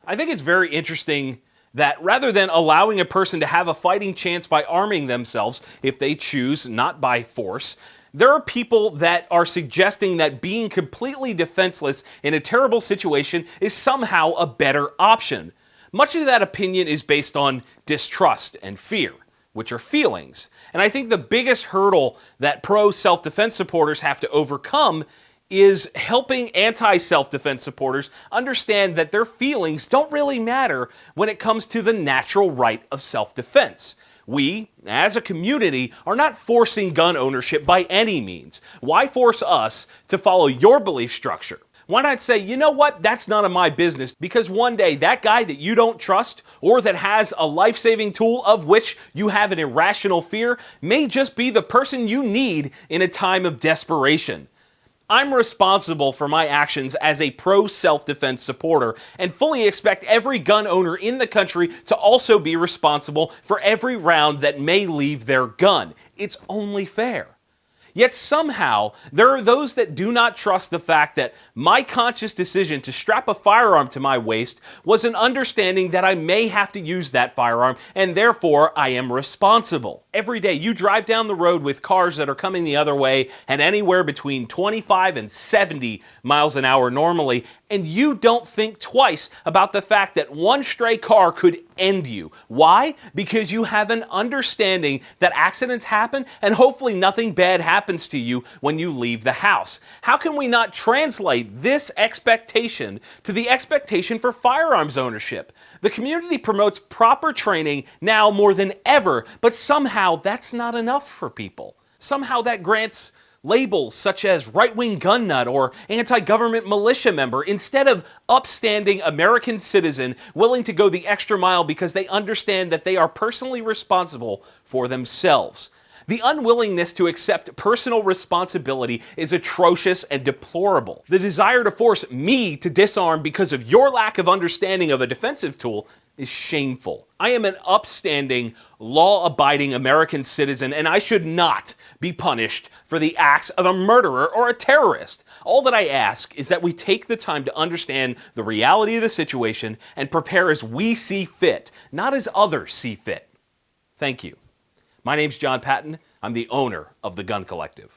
I think it's very interesting that rather than allowing a person to have a fighting chance by arming themselves if they choose, not by force, there are people that are suggesting that being completely defenseless in a terrible situation is somehow a better option. Much of that opinion is based on distrust and fear, which are feelings. And I think the biggest hurdle that pro-self-defense supporters have to overcome is helping anti-self-defense supporters understand that their feelings don't really matter when it comes to the natural right of self-defense. We, as a community, are not forcing gun ownership by any means. Why force us to follow your belief structure? Why not say, you know what, that's none of my business, because one day that guy that you don't trust or that has a life-saving tool of which you have an irrational fear may just be the person you need in a time of desperation. I'm responsible for my actions as a pro-self-defense supporter and fully expect every gun owner in the country to also be responsible for every round that may leave their gun. It's only fair. Yet somehow, there are those that do not trust the fact that my conscious decision to strap a firearm to my waist was an understanding that I may have to use that firearm, and therefore I am responsible. Every day you drive down the road with cars that are coming the other way and anywhere between 25 and 70 miles an hour normally, and you don't think twice about the fact that one stray car could end you. Why? Because you have an understanding that accidents happen and hopefully nothing bad happens to you when you leave the house. How can we not translate this expectation to the expectation for firearms ownership? The community promotes proper training now more than ever, but somehow that's not enough for people. Somehow that grants labels such as right-wing gun nut or anti-government militia member instead of upstanding American citizen willing to go the extra mile because they understand that they are personally responsible for themselves. The unwillingness to accept personal responsibility is atrocious and deplorable. The desire to force me to disarm because of your lack of understanding of a defensive tool is shameful. I am an upstanding, law-abiding American citizen, and I should not be punished for the acts of a murderer or a terrorist. All that I ask is that we take the time to understand the reality of the situation and prepare as we see fit, not as others see fit. Thank you. My name's John Patton. I'm the owner of the Gun Collective.